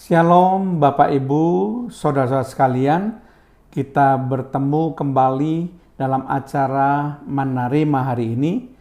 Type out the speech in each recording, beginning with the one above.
Shalom Bapak Ibu, Saudara-saudara sekalian. Kita bertemu kembali dalam acara Menerima hari ini.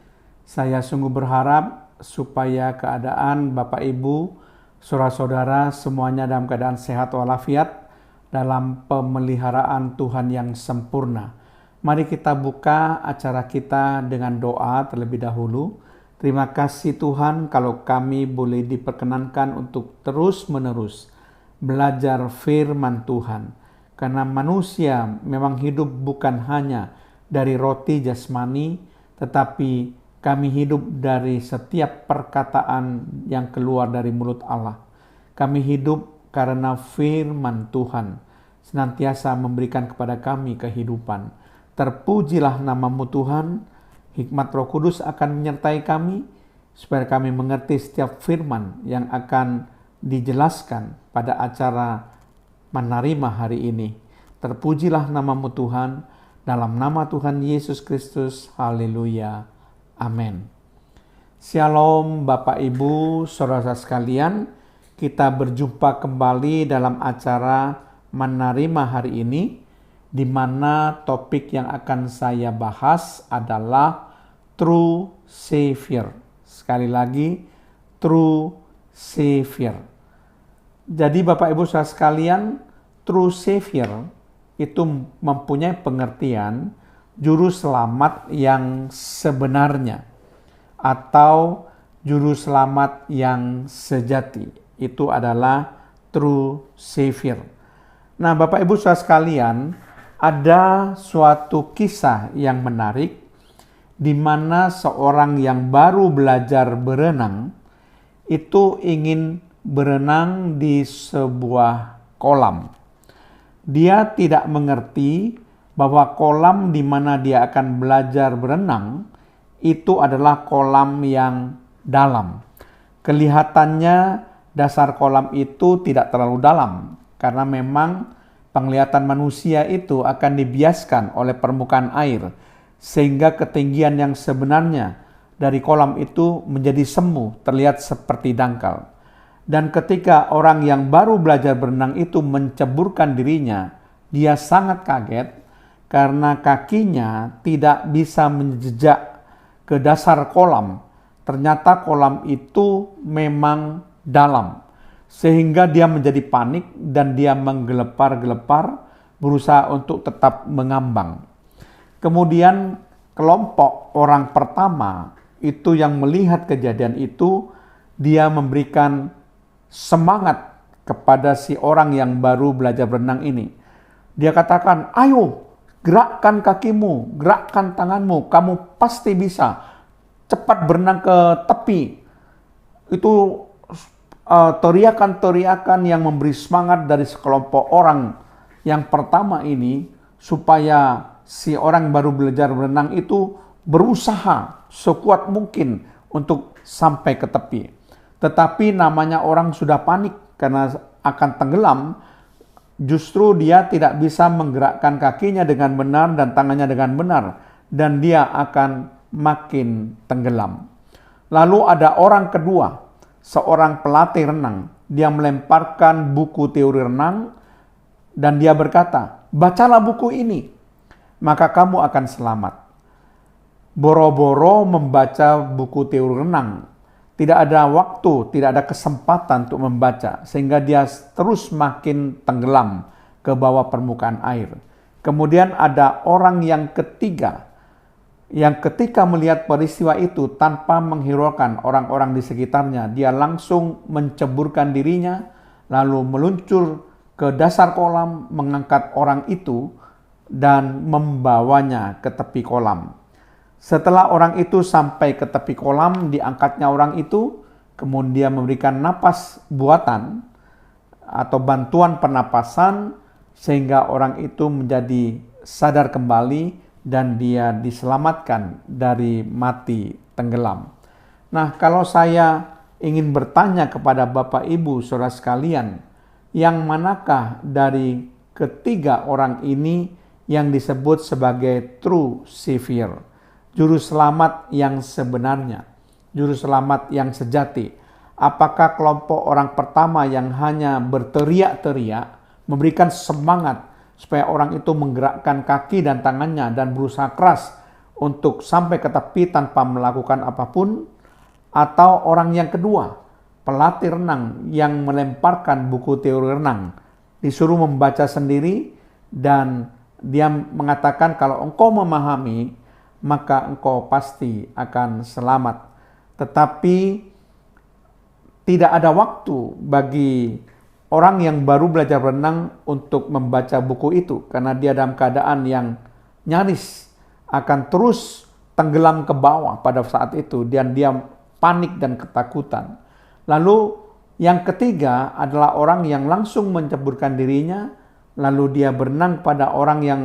Saya sungguh berharap supaya keadaan Bapak Ibu, saudara-saudara semuanya dalam keadaan sehat walafiat, dalam pemeliharaan Tuhan yang sempurna. Mari kita buka acara kita dengan doa terlebih dahulu. Terima kasih Tuhan kalau kami boleh diperkenankan untuk terus-menerus belajar firman Tuhan. Karena manusia memang hidup bukan hanya dari roti jasmani, tetapi kami hidup dari setiap perkataan yang keluar dari mulut Allah. Kami hidup karena firman Tuhan senantiasa memberikan kepada kami kehidupan. Terpujilah namamu Tuhan. Hikmat Roh Kudus akan menyertai kami, supaya kami mengerti setiap firman yang akan dijelaskan pada acara Menerima hari ini. Terpujilah namamu Tuhan, dalam nama Tuhan Yesus Kristus, haleluya, amin. Shalom Bapak Ibu, saudara sekalian, kita berjumpa kembali dalam acara Menerima hari ini, di mana topik yang akan saya bahas adalah True Savior. Sekali lagi, True Savior. Jadi Bapak Ibu saudara sekalian, True Savior itu mempunyai pengertian juru selamat yang sebenarnya atau juru selamat yang sejati. Itu adalah True Savior. Nah, Bapak Ibu saudara sekalian, ada suatu kisah yang menarik di mana seorang yang baru belajar berenang itu ingin berenang di sebuah kolam. Dia tidak mengerti bahwa kolam di mana dia akan belajar berenang itu adalah kolam yang dalam. Kelihatannya dasar kolam itu tidak terlalu dalam karena memang penglihatan manusia itu akan dibiaskan oleh permukaan air, sehingga ketinggian yang sebenarnya dari kolam itu menjadi semu, terlihat seperti dangkal. Dan ketika orang yang baru belajar berenang itu menceburkan dirinya, dia sangat kaget karena kakinya tidak bisa menjejak ke dasar kolam. Ternyata kolam itu memang dalam, sehingga dia menjadi panik dan dia menggelepar-gelepar berusaha untuk tetap mengambang. Kemudian kelompok orang pertama itu yang melihat kejadian itu, dia memberikan semangat kepada si orang yang baru belajar berenang ini. Dia katakan, ayo gerakkan kakimu, gerakkan tanganmu, kamu pasti bisa. Cepat berenang ke tepi. Itu teriakan-teriakan yang memberi semangat dari sekelompok orang yang pertama ini, supaya si orang baru belajar berenang itu berusaha sekuat mungkin untuk sampai ke tepi. Tetapi namanya orang sudah panik karena akan tenggelam, justru dia tidak bisa menggerakkan kakinya dengan benar dan tangannya dengan benar, dan dia akan makin tenggelam. Lalu ada orang kedua, seorang pelatih renang. Dia melemparkan buku teori renang dan dia berkata, bacalah buku ini, maka kamu akan selamat. Boro-boro membaca buku teori renang. Tidak ada waktu, tidak ada kesempatan untuk membaca, sehingga dia terus makin tenggelam ke bawah permukaan air. Kemudian ada orang yang ketiga, yang ketika melihat peristiwa itu tanpa menghiraukan orang-orang di sekitarnya, dia langsung menceburkan dirinya, lalu meluncur ke dasar kolam, mengangkat orang itu, dan membawanya ke tepi kolam. Setelah orang itu sampai ke tepi kolam, diangkatnya orang itu, kemudian memberikan napas buatan atau bantuan pernapasan, sehingga orang itu menjadi sadar kembali dan dia diselamatkan dari mati tenggelam. Nah, kalau saya ingin bertanya kepada Bapak Ibu saudara sekalian, yang manakah dari ketiga orang ini yang disebut sebagai True Savior, juru selamat yang sebenarnya, juru selamat yang sejati? Apakah kelompok orang pertama yang hanya berteriak-teriak, memberikan semangat supaya orang itu menggerakkan kaki dan tangannya dan berusaha keras untuk sampai ke tepi tanpa melakukan apapun? Atau orang yang kedua, pelatih renang yang melemparkan buku teori renang, disuruh membaca sendiri dan dia mengatakan kalau engkau memahami, maka engkau pasti akan selamat. Tetapi tidak ada waktu bagi orang yang baru belajar berenang untuk membaca buku itu, karena dia dalam keadaan yang nyaris akan terus tenggelam ke bawah pada saat itu, dan dia panik dan ketakutan. Lalu yang ketiga adalah orang yang langsung menceburkan dirinya, lalu dia berenang pada orang yang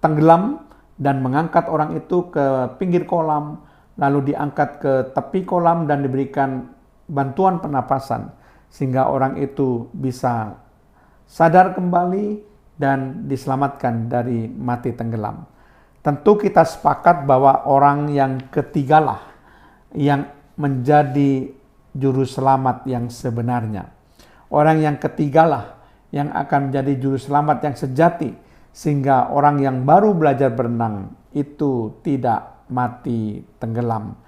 tenggelam dan mengangkat orang itu ke pinggir kolam, lalu diangkat ke tepi kolam dan diberikan bantuan pernapasan sehingga orang itu bisa sadar kembali dan diselamatkan dari mati tenggelam. Tentu kita sepakat bahwa orang yang ketigalah yang menjadi juru selamat yang sebenarnya. Orang yang ketigalah yang akan menjadi juru selamat yang sejati, sehingga orang yang baru belajar berenang itu tidak mati tenggelam.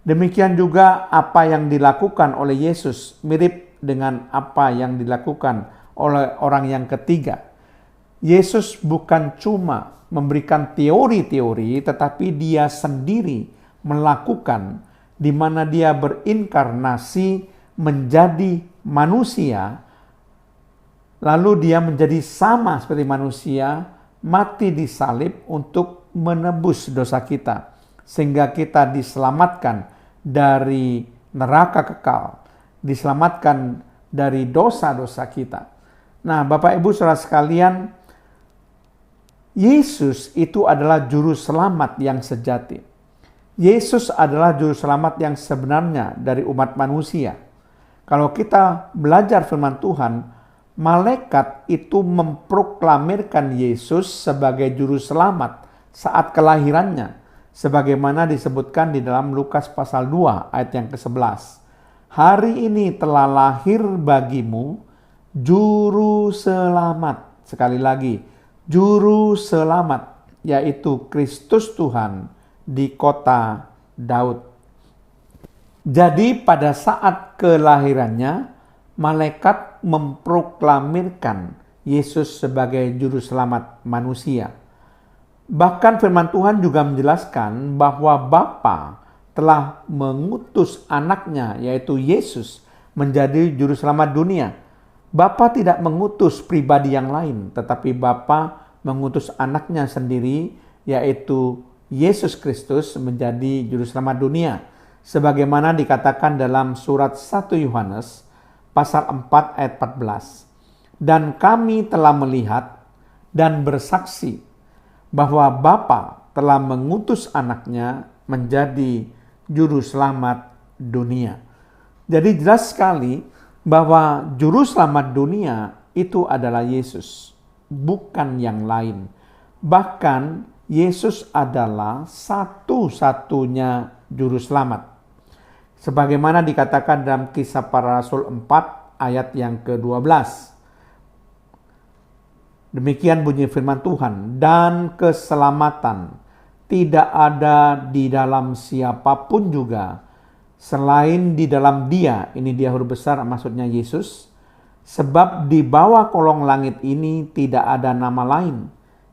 Demikian juga apa yang dilakukan oleh Yesus mirip dengan apa yang dilakukan oleh orang yang ketiga. Yesus bukan cuma memberikan teori-teori, tetapi dia sendiri melakukan, di mana dia berinkarnasi menjadi manusia, lalu dia menjadi sama seperti manusia, mati di salib untuk menebus dosa kita, sehingga kita diselamatkan dari neraka kekal, diselamatkan dari dosa-dosa kita. Nah, Bapak Ibu Saudara sekalian, Yesus itu adalah juru selamat yang sejati. Yesus adalah juru selamat yang sebenarnya dari umat manusia. Kalau kita belajar firman Tuhan, malaikat itu memproklamirkan Yesus sebagai juru selamat saat kelahirannya, sebagaimana disebutkan di dalam Lukas pasal 2 ayat yang ke-11. Hari ini telah lahir bagimu juru selamat. Sekali lagi, juru selamat, yaitu Kristus Tuhan di kota Daud. Jadi pada saat kelahirannya, malaikat memproklamirkan Yesus sebagai juru selamat manusia. Bahkan firman Tuhan juga menjelaskan bahwa Bapa telah mengutus anaknya, yaitu Yesus, menjadi juru selamat dunia. Bapa tidak mengutus pribadi yang lain, tetapi Bapa mengutus anaknya sendiri, yaitu Yesus Kristus, menjadi juru selamat dunia. Sebagaimana dikatakan dalam surat 1 Yohanes pasal 4 ayat 14. Dan kami telah melihat dan bersaksi bahwa Bapa telah mengutus anaknya menjadi juru selamat dunia. Jadi jelas sekali bahwa juru selamat dunia itu adalah Yesus, bukan yang lain. Bahkan Yesus adalah satu-satunya juru selamat. Sebagaimana dikatakan dalam Kisah Para Rasul 4 ayat yang ke-12. Demikian bunyi firman Tuhan, dan keselamatan tidak ada di dalam siapapun juga selain di dalam Dia. Ini Dia huruf besar, maksudnya Yesus. Sebab di bawah kolong langit ini tidak ada nama lain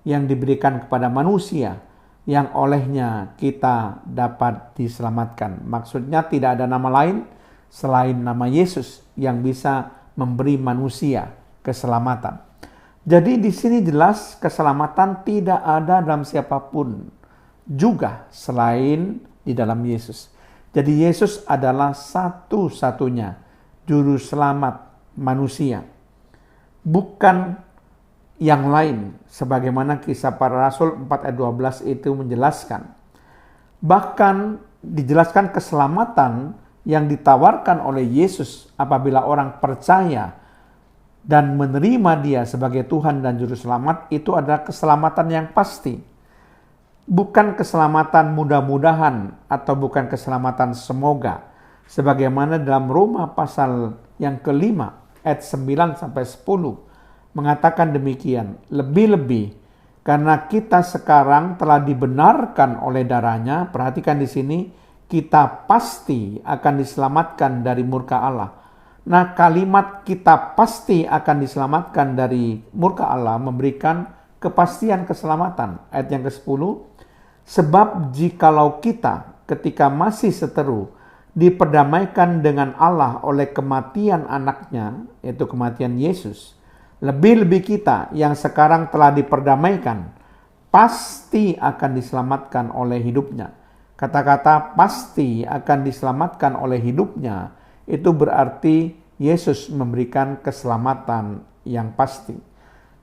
yang diberikan kepada manusia yang olehnya kita dapat diselamatkan. Maksudnya tidak ada nama lain selain nama Yesus yang bisa memberi manusia keselamatan. Jadi di sini jelas keselamatan tidak ada dalam siapapun juga selain di dalam Yesus. Jadi Yesus adalah satu-satunya juru selamat manusia, bukan yang lain, sebagaimana Kisah Para Rasul 4 ayat 12 itu menjelaskan. Bahkan dijelaskan keselamatan yang ditawarkan oleh Yesus apabila orang percaya dan menerima Dia sebagai Tuhan dan Juru Selamat, itu adalah keselamatan yang pasti. Bukan keselamatan mudah-mudahan atau bukan keselamatan semoga, Sebagaimana dalam Roma pasal yang kelima ayat 9 sampai 10 mengatakan demikian. Lebih-lebih karena kita sekarang telah dibenarkan oleh darahnya, perhatikan di sini, kita pasti akan diselamatkan dari murka Allah. Nah, kalimat kita pasti akan diselamatkan dari murka Allah memberikan kepastian keselamatan. Ayat yang ke-10, sebab jikalau kita ketika masih seteru diperdamaikan dengan Allah oleh kematian anaknya, yaitu kematian Yesus, lebih-lebih kita yang sekarang telah diperdamaikan, pasti akan diselamatkan oleh hidupnya. Kata-kata pasti akan diselamatkan oleh hidupnya, itu berarti Yesus memberikan keselamatan yang pasti.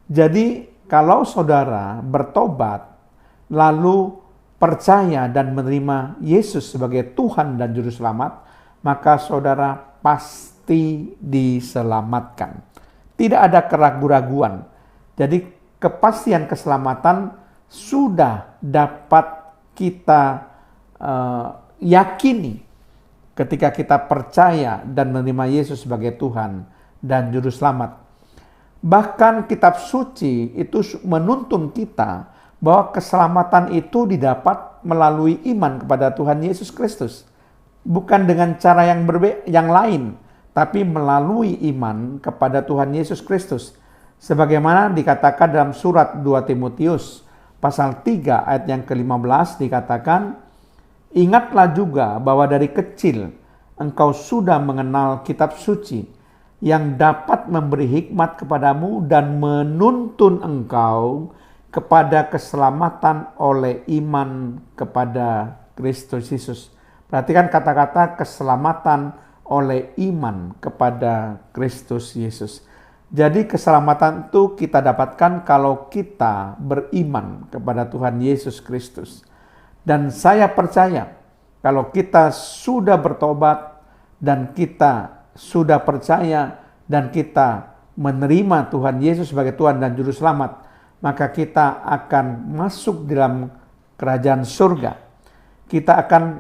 Jadi kalau saudara bertobat, lalu percaya dan menerima Yesus sebagai Tuhan dan Juru Selamat, maka saudara pasti diselamatkan. Tidak ada keraguan-raguan. Jadi kepastian keselamatan sudah dapat kita yakini ketika kita percaya dan menerima Yesus sebagai Tuhan dan Juru Selamat. Bahkan kitab suci itu menuntun kita bahwa keselamatan itu didapat melalui iman kepada Tuhan Yesus Kristus. Bukan dengan cara yang lain, tapi melalui iman kepada Tuhan Yesus Kristus. Sebagaimana dikatakan dalam surat 2 Timotius pasal 3 ayat yang ke-15 dikatakan, ingatlah juga bahwa dari kecil engkau sudah mengenal kitab suci yang dapat memberi hikmat kepadamu dan menuntun engkau kepada keselamatan oleh iman kepada Kristus Yesus. Perhatikan kata-kata keselamatan oleh iman kepada Kristus Yesus. Jadi keselamatan itu kita dapatkan kalau kita beriman kepada Tuhan Yesus Kristus. Dan saya percaya kalau kita sudah bertobat dan kita sudah percaya dan kita menerima Tuhan Yesus sebagai Tuhan dan Juru Selamat, maka kita akan masuk dalam kerajaan surga. Kita akan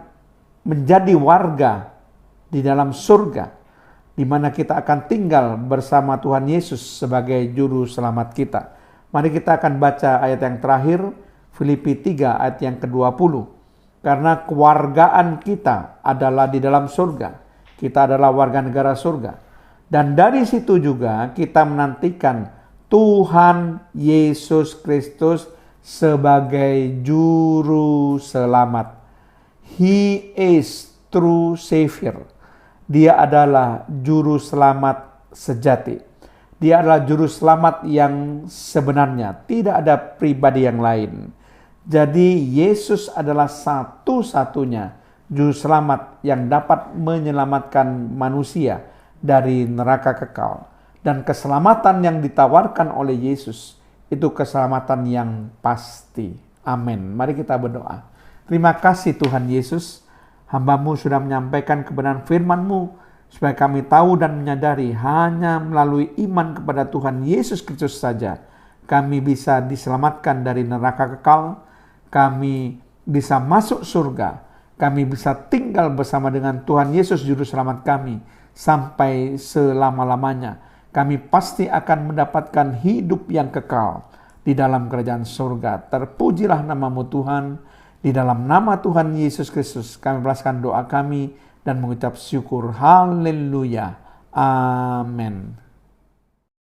menjadi warga di dalam surga, di mana kita akan tinggal bersama Tuhan Yesus sebagai Juru Selamat kita. Mari kita akan baca ayat yang terakhir, Filipi 3 ayat yang ke-20. Karena kewargaan kita adalah di dalam surga. Kita adalah warga negara surga. Dan dari situ juga kita menantikan Tuhan Yesus Kristus sebagai Juru Selamat. He is true Savior. Dia adalah Juru Selamat sejati. Dia adalah Juru Selamat yang sebenarnya. Tidak ada pribadi yang lain. Jadi Yesus adalah satu-satunya Juru Selamat yang dapat menyelamatkan manusia dari neraka kekal. Dan keselamatan yang ditawarkan oleh Yesus itu keselamatan yang pasti. Amin. Mari kita berdoa. Terima kasih Tuhan Yesus. Hamba-Mu sudah menyampaikan kebenaran firman-Mu supaya kami tahu dan menyadari hanya melalui iman kepada Tuhan Yesus Kristus saja kami bisa diselamatkan dari neraka kekal, kami bisa masuk surga, kami bisa tinggal bersama dengan Tuhan Yesus Juru Selamat kami sampai selama-lamanya. Kami pasti akan mendapatkan hidup yang kekal di dalam kerajaan surga. Terpujilah nama-Mu Tuhan. Di dalam nama Tuhan Yesus Kristus kami balaskan doa kami dan mengucap syukur. Haleluya. Amin.